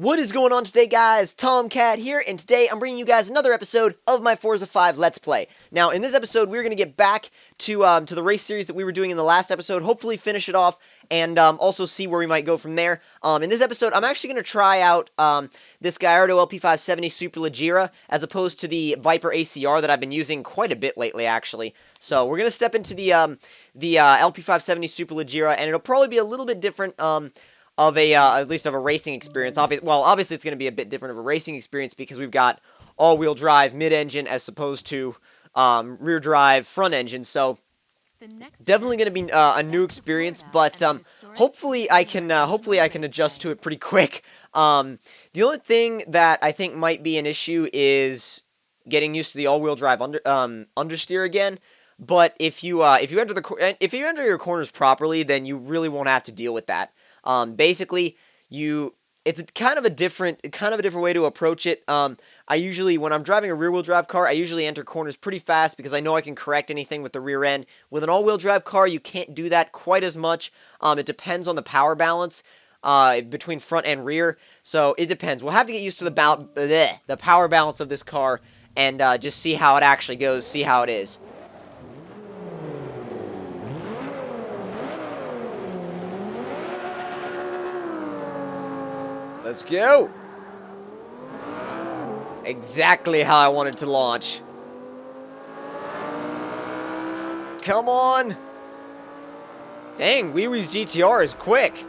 What is going on today, guys? Tomcat here, and today I'm bringing you guys another episode of my Forza 5 Let's Play. Now, in this episode, we're going to get back to the race series that we were doing in the last episode, hopefully finish it off, and also see where we might go from there. In this episode, I'm actually going to try out this Gallardo LP570 Superleggera, as opposed to the Viper ACR that I've been using quite a bit lately, actually. So, we're going to step into the LP570 Superleggera, and it'll probably be a little bit different, at least of a racing experience. Obviously it's going to be a bit different of a racing experience because we've got all-wheel drive mid-engine as opposed to rear drive front engine. So definitely going to be a new experience, but hopefully I can adjust to it pretty quick. The only thing that I think might be an issue is getting used to the all-wheel drive understeer again. But if you enter your corners properly, then you really won't have to deal with that. Basically, it's kind of a different way to approach it. I usually, when I'm driving a rear-wheel drive car, I usually enter corners pretty fast because I know I can correct anything with the rear end. With an all-wheel drive car, you can't do that quite as much. It depends on the power balance, between front and rear. So, it depends. We'll have to get used to the power balance of this car and, just see how it actually goes, see how it is. Let's go! Exactly how I wanted to launch. Come on! Dang, Wee Wee's GTR is quick.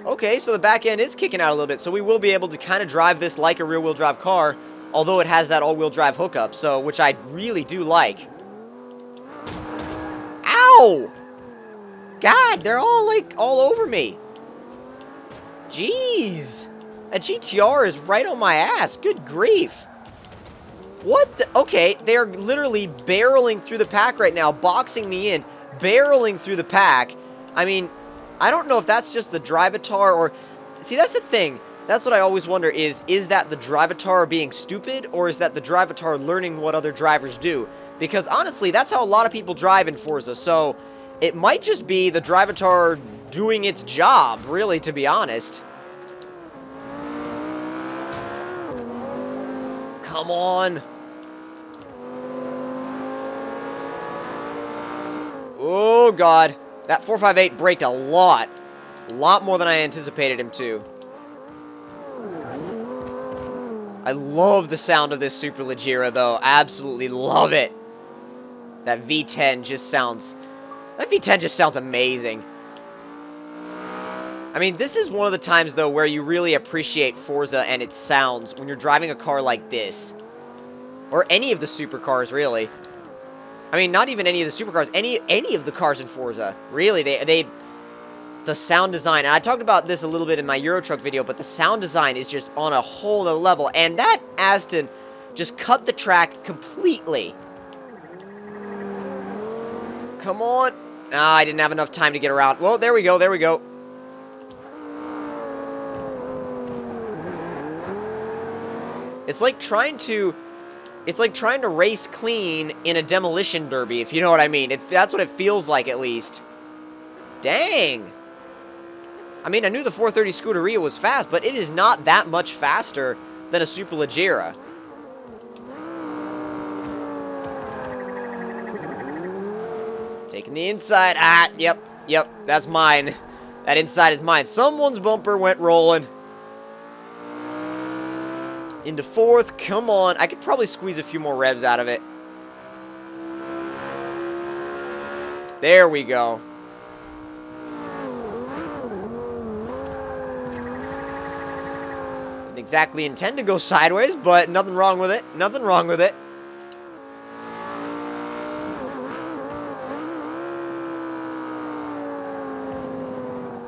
Okay, so the back end is kicking out a little bit, so we will be able to kind of drive this like a rear-wheel drive car, although it has that all-wheel drive hookup, so which I really do like. Ow! God, they're all over me. Jeez. A GTR is right on my ass. Good grief. What the? Okay, they're literally barreling through the pack right now, boxing me in, barreling through the pack. I mean, I don't know if that's just the Drivatar or... See, that's the thing. That's what I always wonder is that the Drivatar being stupid, or is that the Drivatar learning what other drivers do? Because honestly, that's how a lot of people drive in Forza, so... It might just be the Drivatar doing its job, really, to be honest. Come on. Oh, God. That 458 braked a lot. A lot more than I anticipated him to. I love the sound of this Superleggera, though. Absolutely love it. That V10 just sounds... That V10 just sounds amazing. I mean, this is one of the times, though, where you really appreciate Forza and its sounds when you're driving a car like this. Or any of the supercars, really. I mean, not even any of the supercars, any of the cars in Forza. Really, the sound design, and I talked about this a little bit in my Euro Truck video, but the sound design is just on a whole other level. And that Aston just cut the track completely. Come on. Ah, I didn't have enough time to get around. Well, there we go, there we go. It's like trying to race clean in a demolition derby, if you know what I mean. That's what it feels like, at least. Dang. I mean, I knew the 430 Scuderia was fast, but it is not that much faster than a Superleggera. Taking the inside. Ah, yep, that's mine. That inside is mine. Someone's bumper went rolling. Into fourth. Come on. I could probably squeeze a few more revs out of it. There we go. Didn't exactly intend to go sideways, but nothing wrong with it. Nothing wrong with it.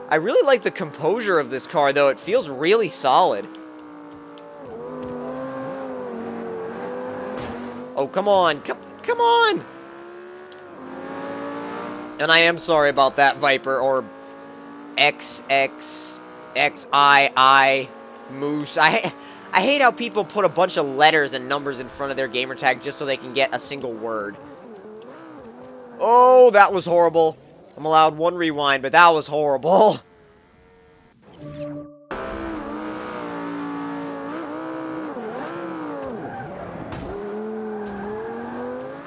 I really like the composure of this car, though. It feels really solid. Oh, come on. Come on! And I am sorry about that, Viper, or XXXII Moose. I hate how people put a bunch of letters and numbers in front of their gamertag just so they can get a single word. Oh, that was horrible. I'm allowed one rewind, but that was horrible.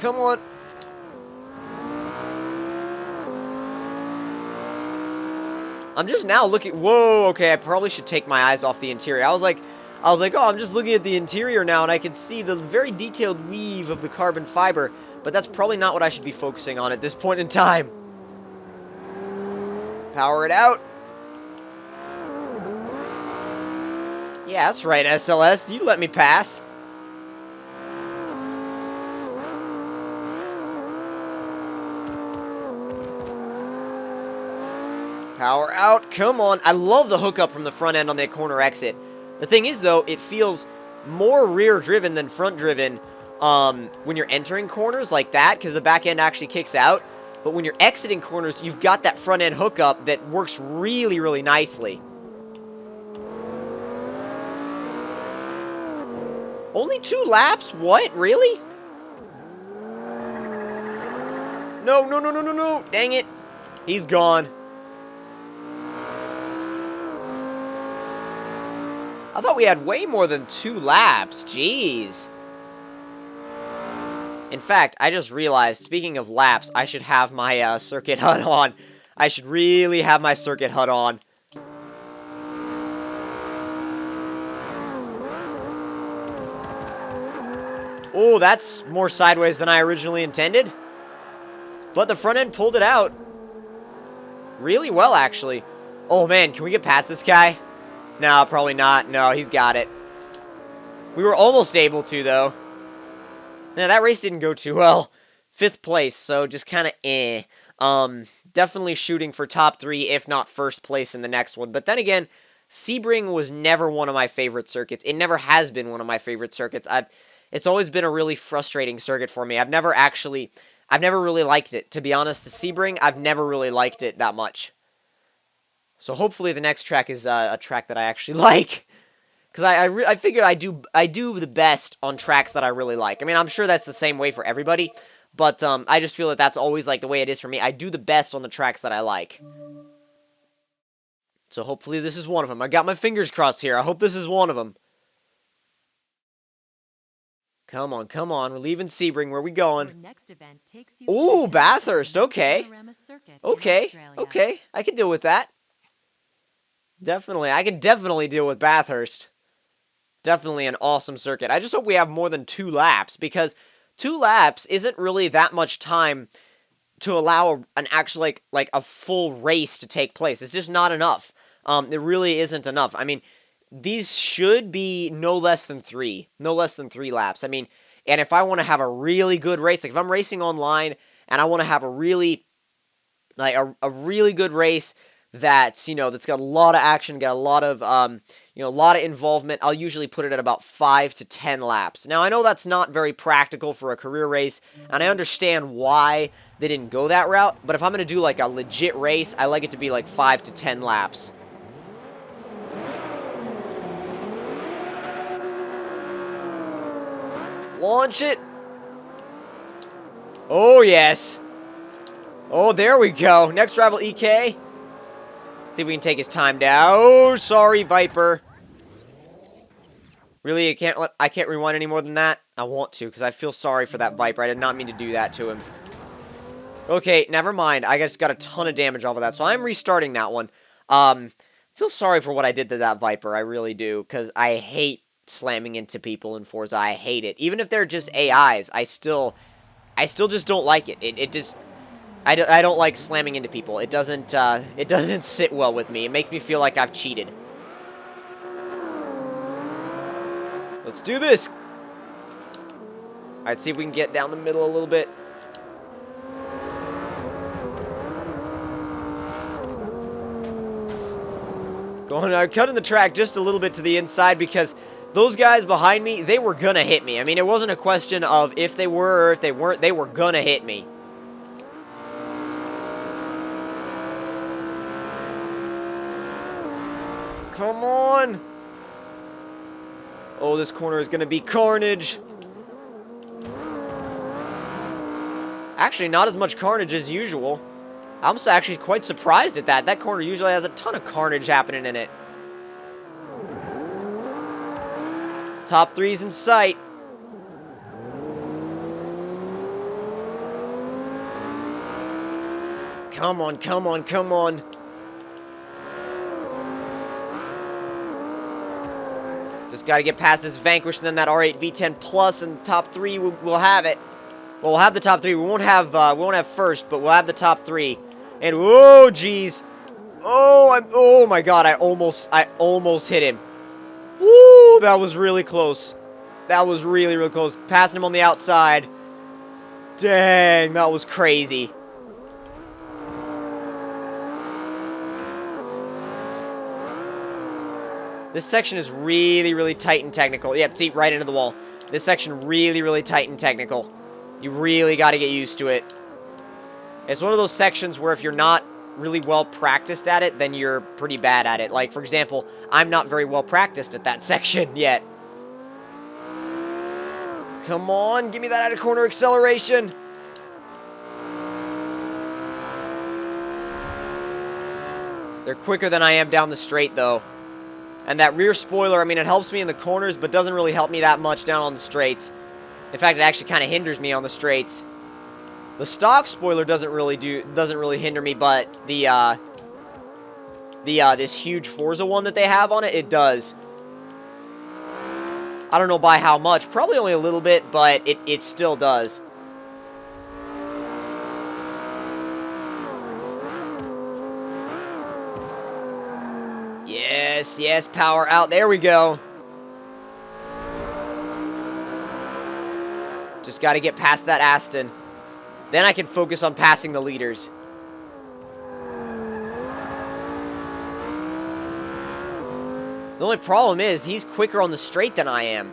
Come on. I'm just now looking. Whoa, okay, I probably should take my eyes off the interior. I was like, oh, I'm just looking at the interior now, and I can see the very detailed weave of the carbon fiber, but that's probably not what I should be focusing on at this point in time. Power it out. Yeah, that's right, SLS. You let me pass. Power out. Come on. I love the hookup from the front end on that corner exit. The thing is, though, it feels more rear-driven than front-driven when you're entering corners like that, because the back end actually kicks out. But when you're exiting corners, you've got that front-end hookup that works really, really nicely. Only 2 laps? What? Really? No, no, no, no, no, no. Dang it. He's gone. I thought we had way more than 2 laps. Jeez. In fact, I just realized, speaking of laps, I should have my circuit HUD on. I should really have my circuit HUD on. Oh, that's more sideways than I originally intended. But the front end pulled it out. Really well, actually. Oh, man, can we get past this guy? No, probably not. No, he's got it. We were almost able to, though. Yeah, that race didn't go too well. 5th place, so just kind of eh. Definitely shooting for top 3, if not first place in the next one. But then again, Sebring was never one of my favorite circuits. It never has been one of my favorite circuits. It's always been a really frustrating circuit for me. I've never really liked it. To be honest, the Sebring, I've never really liked it that much. So hopefully the next track is a track that I actually like. Because I figure I do the best on tracks that I really like. I mean, I'm sure that's the same way for everybody. But I just feel that that's always like the way it is for me. I do the best on the tracks that I like. So hopefully this is one of them. I got my fingers crossed here. I hope this is one of them. Come on, come on. We're leaving Sebring. Where are we going? Ooh, Bathurst. Okay. Okay. Okay. I can deal with that. Definitely. I can definitely deal with Bathurst. Definitely an awesome circuit. I just hope we have more than 2 laps, because 2 laps isn't really that much time to allow an actual, like a full race to take place. It's just not enough. It really isn't enough. I mean, these should be no less than 3. No less than 3 laps. I mean, and if I want to have a really good race, like if I'm racing online and I want to have a really, like a really good race that's, that's got a lot of action, got a lot of, a lot of involvement, I'll usually put it at about 5 to 10 laps. Now, I know that's not very practical for a career race, and I understand why they didn't go that route, but if I'm going to do like a legit race, I like it to be like 5 to 10 laps. Launch it. Oh, yes. Oh, there we go. Next rival, EK. See if we can take his time down. Oh, sorry, Viper. Really, I can't rewind any more than that? I want to, because I feel sorry for that Viper. I did not mean to do that to him. Okay, never mind. I just got a ton of damage off of that, so I'm restarting that one. Feel sorry for what I did to that Viper. I really do, because I hate slamming into people in Forza. I hate it. Even if they're just AIs, I still just don't like it. It just... I don't like slamming into people. It doesn't sit well with me. It makes me feel like I've cheated. Let's do this! Alright, see if we can get down the middle a little bit. Cutting the track just a little bit to the inside, because those guys behind me, they were gonna hit me. I mean, it wasn't a question of if they were or if they weren't. They were gonna hit me. Come on! Oh, this corner is going to be carnage. Actually, not as much carnage as usual. I'm actually quite surprised at that. That corner usually has a ton of carnage happening in it. Top three's in sight. Come on, come on, come on. Just got to get past this Vanquish, and then that R8 V10 Plus, and top three, we'll have it. Well, we'll have the top three. We won't have first, but we'll have the top three. And whoa, jeez. Oh my God, I almost hit him. Woo, that was really close. That was really, really close. Passing him on the outside. Dang, that was crazy. This section is really, really tight and technical. Yep, see, right into the wall. This section really, really tight and technical. You really got to get used to it. It's one of those sections where if you're not really well practiced at it, then you're pretty bad at it. Like, for example, I'm not very well practiced at that section yet. Come on, give me that out of corner acceleration. They're quicker than I am down the straight, though. And that rear spoiler, I mean, it helps me in the corners, but doesn't really help me that much down on the straights. In fact, it actually kind of hinders me on the straights. The stock spoiler doesn't really hinder me, but the this huge Forza one that they have on it, it does. I don't know by how much, probably only a little bit, but it still does. Yes, yes, power out. There we go. Just got to get past that Aston. Then I can focus on passing the leaders. The only problem is he's quicker on the straight than I am.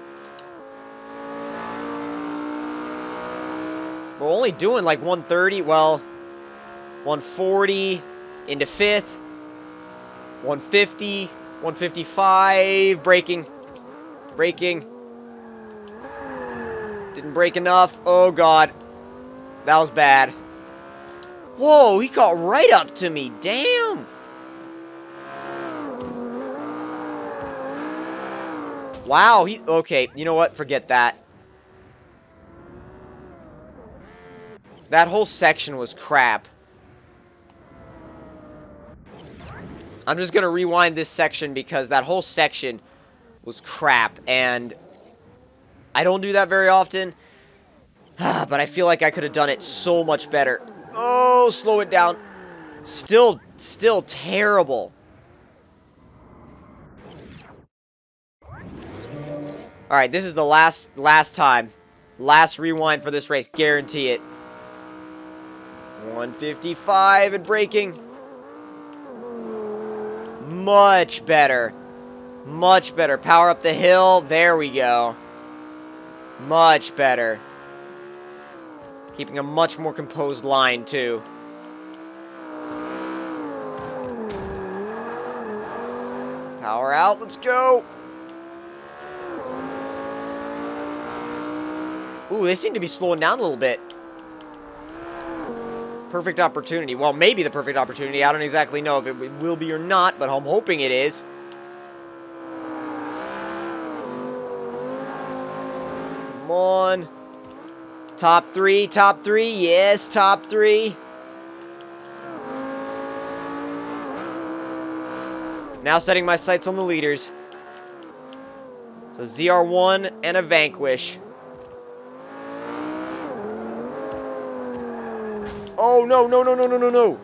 We're only doing like 130. Well, 140 into 5th. 150, 155, braking. Didn't brake enough. Oh, God. That was bad. Whoa, he caught right up to me. Damn. Wow, okay, you know what? Forget that. That whole section was crap. I'm just going to rewind this section because that whole section was crap, and I don't do that very often, but I feel like I could have done it so much better. Oh, slow it down. Still terrible. Alright, this is the last time. Last rewind for this race. Guarantee it. 155 and braking. Much better. Much better. Power up the hill. There we go. Much better. Keeping a much more composed line, too. Power out. Let's go. Ooh, they seem to be slowing down a little bit. Perfect opportunity. Well, maybe the perfect opportunity. I don't exactly know if it will be or not, but I'm hoping it is. Come on. Top three, top three. Yes, top three. Now setting my sights on the leaders. It's a ZR1 and a Vanquish. Oh, no, no, no, no, no, no, no.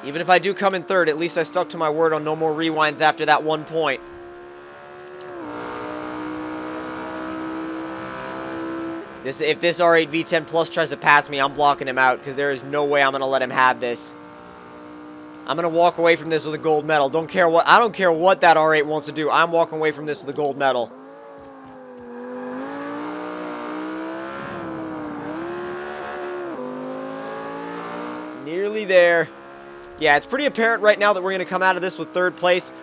Even if I do come in third, at least I stuck to my word on no more rewinds after that 1 point. If this R8 V10 Plus tries to pass me, I'm blocking him out because there is no way I'm going to let him have this. I'm going to walk away from this with a gold medal. I don't care what that R8 wants to do. I'm walking away from this with a gold medal. Nearly there. Yeah, it's pretty apparent right now that we're going to come out of this with 3rd place.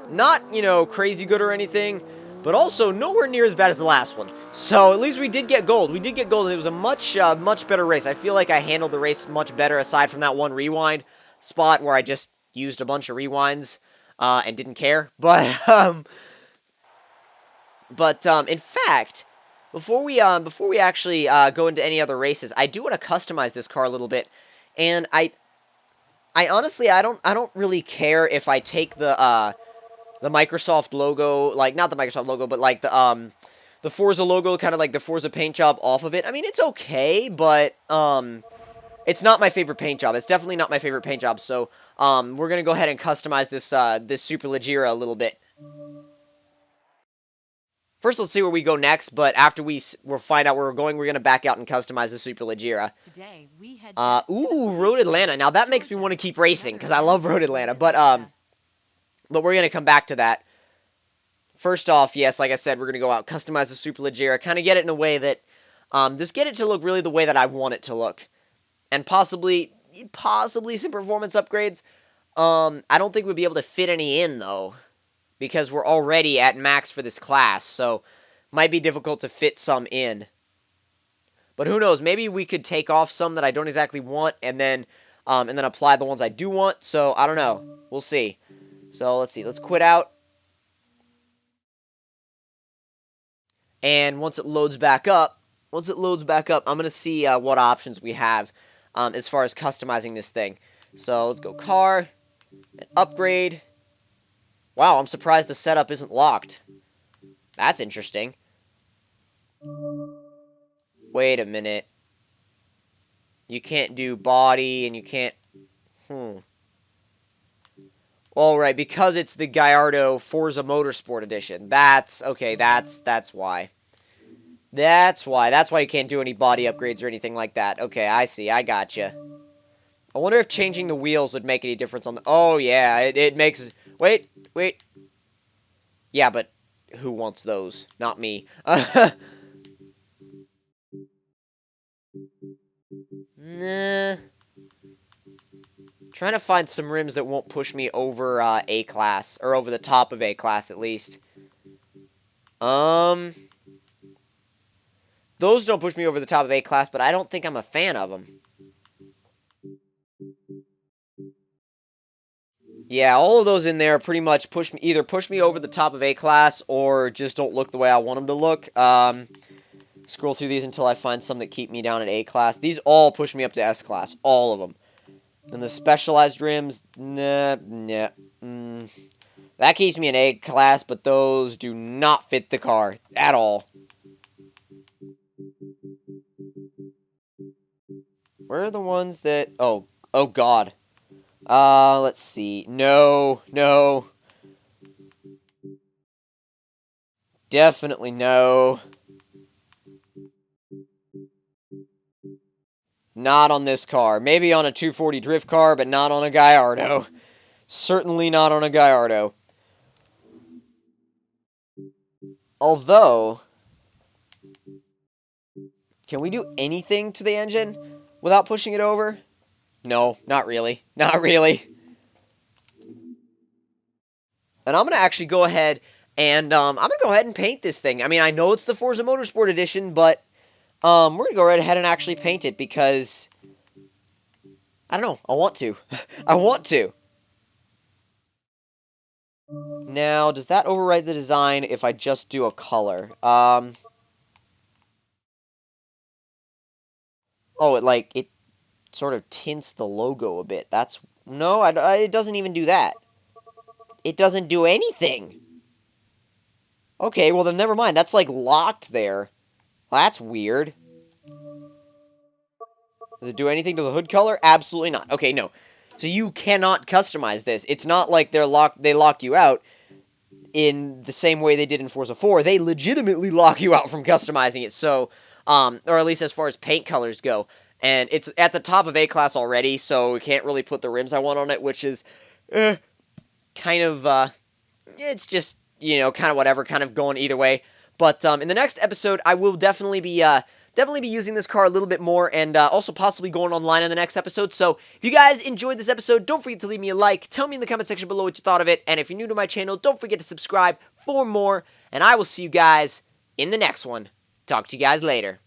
Not, crazy good or anything, but also nowhere near as bad as the last one. So at least we did get gold. We did get gold, and it was a much better race. I feel like I handled the race much better, aside from that one rewind spot where I just used a bunch of rewinds and didn't care. But in fact, before we actually go into any other races, I do want to customize this car a little bit, and I honestly I don't really care if I take the Microsoft logo, like, not the Microsoft logo, but like the Forza logo, kind of like the Forza paint job off of it. I mean, it's okay, but it's not my favorite paint job. It's definitely not my favorite paint job. So we're gonna go ahead and customize this this Superleggera a little bit. First, let's see where we go next, but after we'll find out where we're going, we're going to back out and customize the Superleggera. Ooh, Road Atlanta. Now, that makes me want to keep racing, because I love Road Atlanta, but we're going to come back to that. First off, yes, like I said, we're going to go out, customize the Superleggera, kind of get it in a way that, just get it to look really the way that I want it to look. And possibly some performance upgrades. I don't think we'll be able to fit any in, though, because we're already at max for this class, so might be difficult to fit some in. But who knows, maybe we could take off some that I don't exactly want, and then apply the ones I do want, so I don't know. We'll see. So let's see, let's quit out. And once it loads back up, I'm going to see what options we have as far as customizing this thing. So let's go car, and upgrade. Wow, I'm surprised the setup isn't locked. That's interesting. Wait a minute. You can't do body, and you can't... Alright, because it's the Gallardo Forza Motorsport Edition. That's why. That's why you can't do any body upgrades or anything like that. Okay, I see. I gotcha. I wonder if changing the wheels would make any difference on the... Oh, yeah, it makes... Wait. Yeah, but who wants those? Not me. Nah. Trying to find some rims that won't push me over A-class, or over the top of A-class at least. Those don't push me over the top of A-class, but I don't think I'm a fan of them. Yeah, all of those in there pretty much either push me over the top of A-class, or just don't look the way I want them to look. Scroll through these until I find some that keep me down at A-class. These all push me up to S-class, all of them. And the specialized rims, nah. That keeps me in A-class, but those do not fit the car at all. Where are the ones that... Oh God. Let's see. No. Definitely no. Not on this car. Maybe on a 240 drift car, but not on a Gallardo. Certainly not on a Gallardo. Although, can we do anything to the engine without pushing it over? No, not really. Not really. And I'm going to actually go ahead and, paint this thing. I mean, I know it's the Forza Motorsport Edition, but we're going to go right ahead and actually paint it because, I don't know, I want to. I want to. Now, does that override the design if I just do a color? Oh, it sort of tints the logo a bit. No, it doesn't even do that. It doesn't do anything. Okay, well then never mind. That's, locked there. That's weird. Does it do anything to the hood color? Absolutely not. Okay, no. So you cannot customize this. It's not like they lock you out in the same way they did in Forza 4. They legitimately lock you out from customizing it. So, or at least as far as paint colors go. And it's at the top of A-Class already, so we can't really put the rims I want on it, which is kind of, it's just, kind of whatever, kind of going either way. But in the next episode, I will definitely be definitely be using this car a little bit more, and also possibly going online in the next episode. So if you guys enjoyed this episode, don't forget to leave me a like, tell me in the comment section below what you thought of it, and if you're new to my channel, don't forget to subscribe for more, and I will see you guys in the next one. Talk to you guys later.